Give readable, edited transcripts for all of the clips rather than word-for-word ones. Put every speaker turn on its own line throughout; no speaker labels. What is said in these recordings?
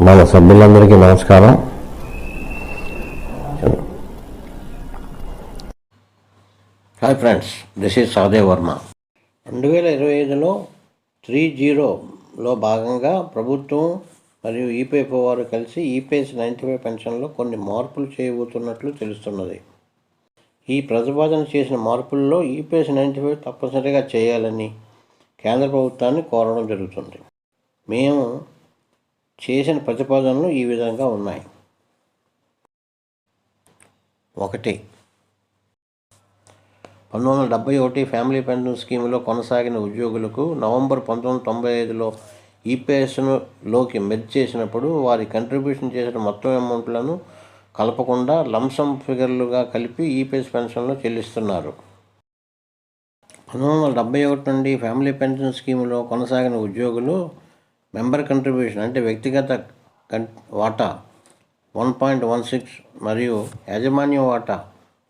మన సభ్యులందరికీ నమస్కారం. Hi friends, this is Sahadev Varma. 2025లో 3.0లో భాగంగా ప్రభుత్వం మరియు ఈపీఎఫ్ఓ వారు కలిసి ఈపీఎస్ 95 పెన్షన్లో కొన్ని మార్పులు చేయబోతున్నట్లు తెలుస్తున్నది. ఈ ప్రతిపాదన చేసిన మార్పుల్లో ఈపీఎస్ 95 తప్పనిసరిగా చేయాలని కేంద్ర ప్రభుత్వాన్ని కోరడం జరుగుతుంది. మేము చేసిన ప్రతిపాదనలు ఈ విధంగా ఉన్నాయి. 1. 1971 ఫ్యామిలీ పెన్షన్ స్కీములో కొనసాగిన ఉద్యోగులకు నవంబర్ 1995లో ఈపీఎస్లోకి మెర్జ్ చేసినప్పుడు వారి కంట్రిబ్యూషన్ చేసిన మొత్తం అమౌంట్లను కలపకుండా లంసమ్ ఫిగర్లుగా కలిపి ఈపీఎస్ పెన్షన్లో చెల్లిస్తున్నారు. 1971 నుండి ఫ్యామిలీ పెన్షన్ స్కీములో కొనసాగిన ఉద్యోగులు మెంబర్ కంట్రిబ్యూషన్ అంటే వ్యక్తిగత వాటా 1.16 మరియు యాజమాన్య వాటా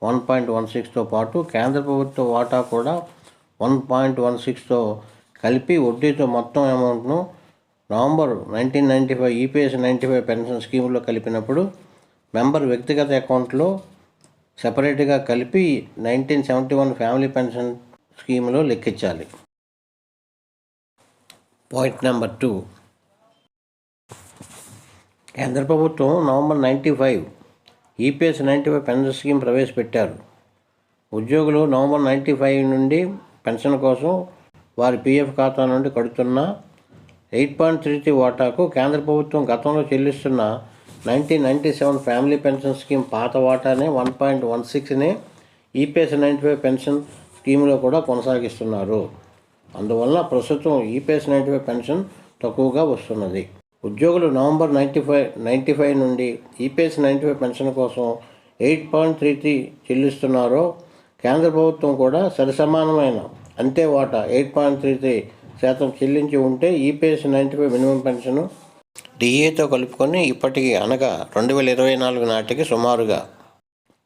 1.16తో పాటు కేంద్ర ప్రభుత్వ వాటా కూడా 1.16తో కలిపి వడ్డీతో మొత్తం అమౌంట్ను నవంబర్ 1995 ఈపీఎస్ 95 పెన్షన్ స్కీములో కలిపినప్పుడు మెంబర్ వ్యక్తిగత అకౌంట్లో సెపరేట్గా కలిపి 1971 ఫ్యామిలీ పెన్షన్ స్కీములో లెక్కించాలి. Point number 2. కేంద్ర ప్రభుత్వం నవంబర్ 95 ఈపీఎస్ 95 పెన్షన్ స్కీమ్ ప్రవేశపెట్టారు. ఉద్యోగులు నవంబర్ 95 నుండి పెన్షన్ కోసం వారి పీఎఫ్ ఖాతా నుండి కడుతున్న 8.33 వాటాకు కేంద్ర ప్రభుత్వం గతంలో చెల్లిస్తున్న 1997 ఫ్యామిలీ పెన్షన్ స్కీమ్ పాత వాటానే 1.16నే ఈపీఎస్ 95 పెన్షన్ స్కీమ్లో కూడా కొనసాగిస్తున్నారు. అందువల్ల ప్రస్తుతం ఈపీఎస్ 95 పెన్షన్ తక్కువగా వస్తున్నది. ఉద్యోగులు నవంబర్ 95 నుండి ఈపీఎస్ 95 పెన్షన్ కోసం 8.33 చెల్లిస్తున్నారో కేంద్ర ప్రభుత్వం కూడా సరిసమానమైన అంతే వాటా 8.33% చెల్లించి ఉంటే ఈపీఎస్ 95 మినిమం పెన్షన్ డిఏతో కలుపుకొని ఇప్పటికి అనగా 2024 నాటికి సుమారుగా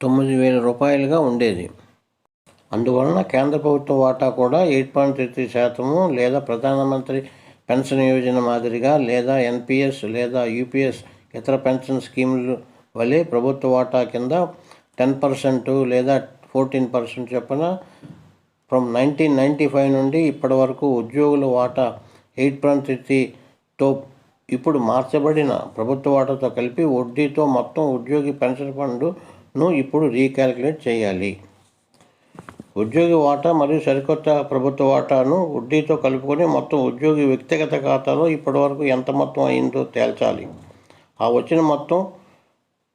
9,000 రూపాయలుగా ఉండేది. అందువలన కేంద్ర ప్రభుత్వ వాటా కూడా 8.33% లేదా ప్రధానమంత్రి పెన్షన్ యోజన మాదిరిగా లేదా ఎన్పీఎస్ లేదా యూపీఎస్ ఇతర పెన్షన్ స్కీముల వలె ప్రభుత్వ వాటా కింద 10% లేదా 14% చొప్పున ఫ్రమ్ 1995 నుండి ఇప్పటి వరకు ఉద్యోగుల వాటా 8.33తో ఇప్పుడు మార్చబడిన ప్రభుత్వ వాటాతో కలిపి వడ్డీతో మొత్తం ఉద్యోగి పెన్షన్ ఫండ్ను ఇప్పుడు రీకాల్కులేట్ చేయాలి. ఉద్యోగి వాటా మరియు సరికొత్త ప్రభుత్వ వాటాను వడ్డీతో కలుపుకొని మొత్తం ఉద్యోగి వ్యక్తిగత ఖాతాలో ఇప్పటివరకు ఎంత మొత్తం అయిందో తేల్చాలి. ఆ వచ్చిన మొత్తం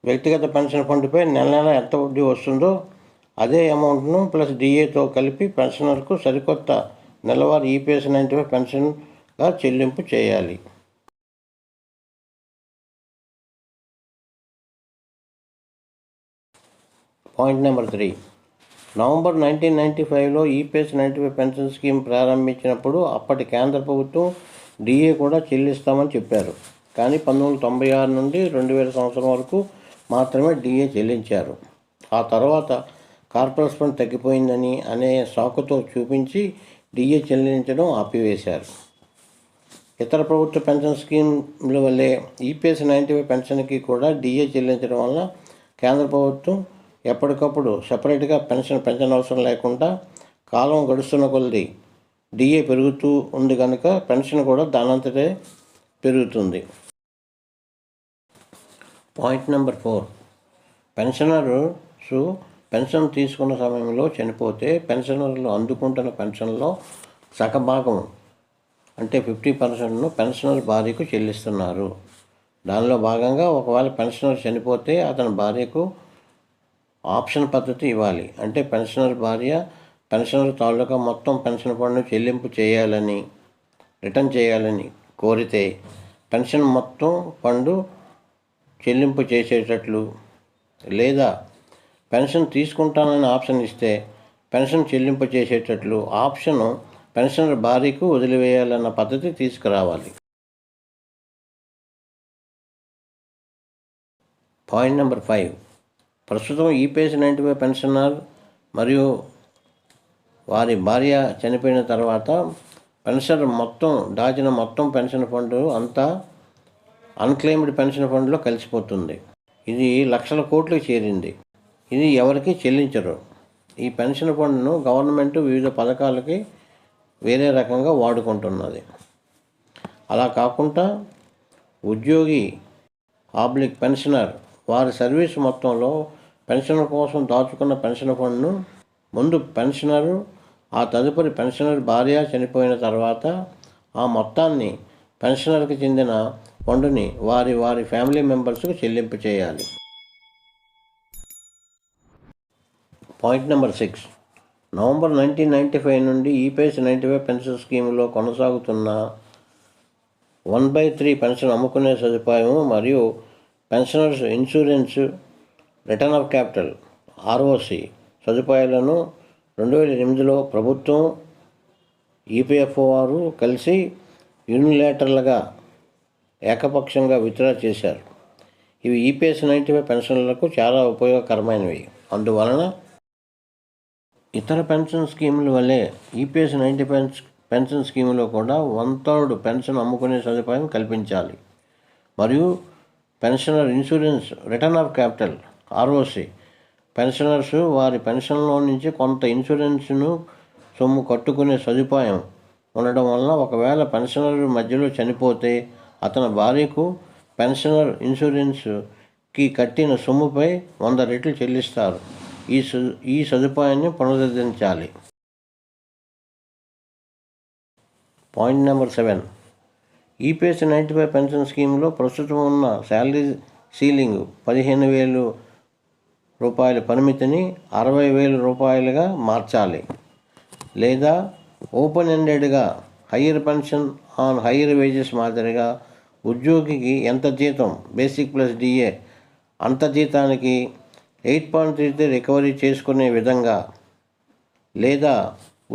వ్యక్తిగత పెన్షన్ ఫండ్పై నెల నెల ఎంత వడ్డీ వస్తుందో అదే అమౌంట్ను ప్లస్ డిఏతో కలిపి పెన్షనర్కు సరికొత్త నెలవారీ ఈపీఎస్ 95 పెన్షన్గా చెల్లింపు చేయాలి. Point number 3. నవంబర్ 1995లో ఈపీఎస్ 95 పెన్షన్ స్కీమ్ ప్రారంభించినప్పుడు అప్పటి కేంద్ర ప్రభుత్వం డిఏ కూడా చెల్లిస్తామని చెప్పారు. కానీ 1996 నుండి 2000 సంవత్సరం వరకు మాత్రమే డిఏ చెల్లించారు. ఆ తర్వాత కార్పొరేట్ ఫండ్ తగ్గిపోయిందని అనే సాకుతో చూపించి డిఏ చెల్లించడం ఆపివేశారు. ఇతర ప్రభుత్వ పెన్షన్ స్కీమ్ల వల్లే ఈపీఎస్ 95 పెన్షన్కి కూడా డిఏ చెల్లించడం వల్ల కేంద్ర ప్రభుత్వం ఎప్పటికప్పుడు సపరేట్గా పెన్షన్ పెంచనవసరం లేకుండా కాలం గడుస్తున్న కొలది డిఏ పెరుగుతూ ఉంది కనుక పెన్షన్ కూడా దానంతటే పెరుగుతుంది. Point number 4. పెన్షనర్సు పెన్షన్ తీసుకున్న సమయంలో చనిపోతే పెన్షనర్లు అందుకుంటున్న పెన్షన్లో సగభాగం అంటే 50%ను పెన్షనర్ భార్యకు చెల్లిస్తున్నారు. దానిలో భాగంగా ఒకవేళ పెన్షనర్ చనిపోతే అతని భార్యకు ఆప్షన్ పద్ధతి ఇవ్వాలి. అంటే పెన్షనర్ భార్య పెన్షనర్ తాలూకా మొత్తం పెన్షన్ ఫండ్ను చెల్లింపు చేయాలని రిటర్న్ చేయాలని కోరితే పెన్షన్ మొత్తం ఫండ్ చెల్లింపు చేసేటట్లు, లేదా పెన్షన్ తీసుకుంటానని ఆప్షన్ ఇస్తే పెన్షన్ చెల్లింపు చేసేటట్లు ఆప్షను పెన్షనర్ భార్యకు వదిలివేయాలన్న పద్ధతి తీసుకురావాలి. Point number 5. ప్రస్తుతం ఈపీఎస్ 95 పెన్షనర్ మరియు వారి భార్య చనిపోయిన తర్వాత పెన్షనర్ మొత్తం దాచిన మొత్తం పెన్షన్ ఫండ్ అంతా అన్క్లెయిమ్డ్ పెన్షన్ ఫండ్లో కలిసిపోతుంది. ఇది లక్షల కోట్లకు చేరింది. ఇది ఎవరికి చెల్లించరు. ఈ పెన్షన్ ఫండ్ను గవర్నమెంట్ వివిధ పథకాలకి వేరే రకంగా వాడుకుంటున్నది. అలా కాకుండా ఉద్యోగి పెన్షనర్ వారి సర్వీస్ మొత్తంలో పెన్షన్ కోసం దాచుకున్న పెన్షన్ ఫండ్ను ముందు పెన్షనరు, ఆ తదుపరి పెన్షనర్ భార్య చనిపోయిన తర్వాత ఆ మొత్తాన్ని పెన్షనర్కి చెందిన ఫండుని వారి ఫ్యామిలీ మెంబర్స్కు చెల్లింపు చేయాలి. Point number 6. నవంబర్ 1995 నుండి ఈపీఎస్ 95 పెన్షన్ స్కీమ్లో కొనసాగుతున్న 1/3 పెన్షన్ అమ్ముకునే సదుపాయం మరియు pensioners insurance return of capital ROC సదుపాయాలను 2008లో ప్రభుత్వం, ఈపీఎఫ్ఓ వారు కలిసి యూనిలేటరల్గా ఏకపక్షంగా విత్డ్రా చేశారు. ఇవి ఈపీఎస్ 95 పెన్షన్లకు చాలా ఉపయోగకరమైనవి. అందువలన ఇతర పెన్షన్ స్కీముల వల్లే ఈపీఎస్ 95 పెన్షన్ స్కీములో కూడా 1/3 పెన్షన్ అమ్ముకునే సదుపాయం కల్పించాలి. మరియు pensioner insurance return of capital ROC pensioners వారి పెన్షన్లో నుంచి కొంత ఇన్సూరెన్స్ను సొమ్ము కట్టుకునే సదుపాయం ఉండడం వలన ఒకవేళ పెన్షనర్ మధ్యలో చనిపోతే అతని భార్యకు పెన్షనర్ ఇన్సూరెన్స్కి కట్టిన సొమ్ముపై 100 రెట్లు చెల్లిస్తారు. ఈ సదుపాయాన్ని పునరుద్ధరించాలి. Point number 7. ఈపీఎస్ 95 పెన్షన్ స్కీమ్లో ప్రస్తుతం ఉన్న శాలరీ సీలింగ్ 15,000 రూపాయల పరిమితిని 60,000 రూపాయలుగా మార్చాలి. లేదా ఓపెన్ ఎండెడ్గా higher pension on higher wages మాదిరిగా ఉద్యోగికి ఎంత జీతం బేసిక్ ప్లస్ డిఏ అంత జీతానికి 8.33 రికవరీ చేసుకునే విధంగా, లేదా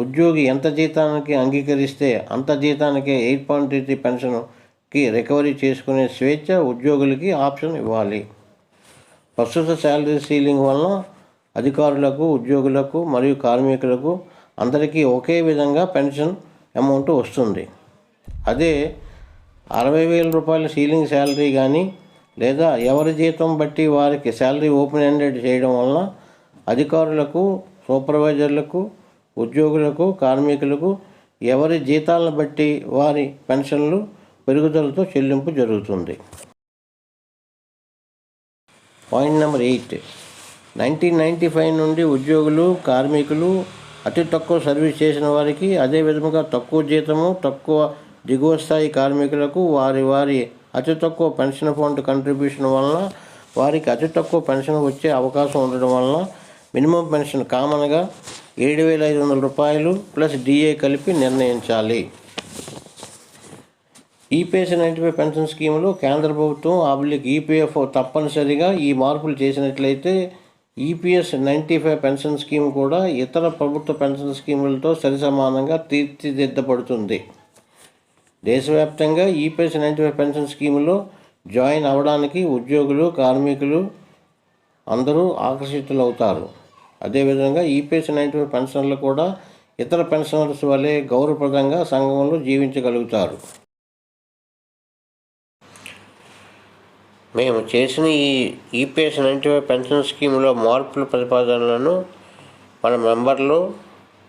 ఉద్యోగి ఎంత జీతానికి అంగీకరిస్తే అంత జీతానికే 8.33 పెన్షన్కి రికవరీ చేసుకునే స్వేచ్ఛ ఉద్యోగులకి ఆప్షన్ ఇవ్వాలి. ప్రస్తుత శాలరీ సీలింగ్ వలన అధికారులకు, ఉద్యోగులకు మరియు కార్మికులకు అందరికీ ఒకే విధంగా పెన్షన్ అమౌంట్ వస్తుంది. అదే 60,000 రూపాయల సీలింగ్ శాలరీ కానీ లేదా ఎవరి జీతం బట్టి వారికి శాలరీ ఓపెన్ ఎండెడ్ చేయడం వలన అధికారులకు, సూపర్వైజర్లకు, ఉద్యోగులకు, కార్మికులకు ఎవరి జీతాలను బట్టి వారి పెన్షన్లు పెరుగుదలతో చెల్లింపు జరుగుతుంది. Point number 8. 1995 నుండి ఉద్యోగులు, కార్మికులు, అతి తక్కువ సర్వీస్ చేసిన వారికి, అదే విధముగా తక్కువ జీతము, తక్కువ దిగువ స్థాయి కార్మికులకు వారి అతి తక్కువ పెన్షన్ ఫండ్ కంట్రిబ్యూషన్ వలన వారికి అతి తక్కువ పెన్షన్ వచ్చే అవకాశం ఉండడం వలన మినిమం పెన్షన్ కామన్గా 7,500 రూపాయలు ప్లస్ డిఏ కలిపి నిర్ణయించాలి. ఈపీఎస్ 95 పెన్షన్ స్కీములో కేంద్ర ప్రభుత్వం ఈపీఎఫ్ఓ తప్పనిసరిగా ఈ మార్పులు చేసినట్లయితే ఈపీఎస్ 95 పెన్షన్ స్కీమ్ కూడా ఇతర ప్రభుత్వ పెన్షన్ స్కీములతో సరిసమానంగా తీర్చిదిద్దబడుతుంది. దేశవ్యాప్తంగా ఈపీఎస్ 95 పెన్షన్ స్కీములో జాయిన్ అవ్వడానికి ఉద్యోగులు, కార్మికులు అందరూ ఆకర్షితులవుతారు. అదేవిధంగా ఈపీఎస్ 95 పెన్షన్లు కూడా ఇతర పెన్షనర్స్ వలె గౌరవప్రదంగా సంఘంలో జీవించగలుగుతారు. మేము చేసిన ఈ ఈపీఎస్ 95 పెన్షన్ స్కీములో మార్పుల ప్రతిపాదనలను మన మెంబర్లు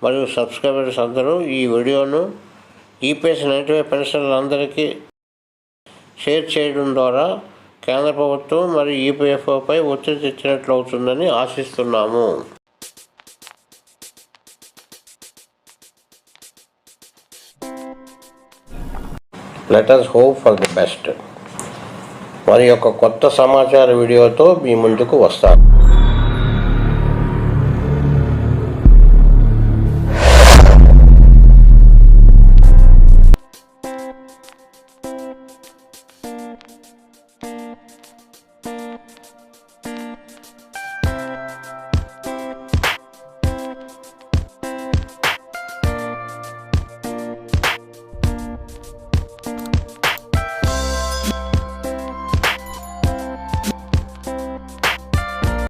మరియు సబ్స్క్రైబర్స్ అందరూ ఈ వీడియోను ఈపీఎస్ 95 పెన్షన్లందరికీ షేర్ చేయడం ద్వారా కేంద్ర ప్రభుత్వం మరియు ఈపీఎఫ్ఓపై ఒత్తిడి తెచ్చినట్లు అవుతుందని ఆశిస్తున్నాము. Let us hope for the best. మరి యొక్క కొత్త సమాచార వీడియోతో మీ ముందుకు వస్తాను.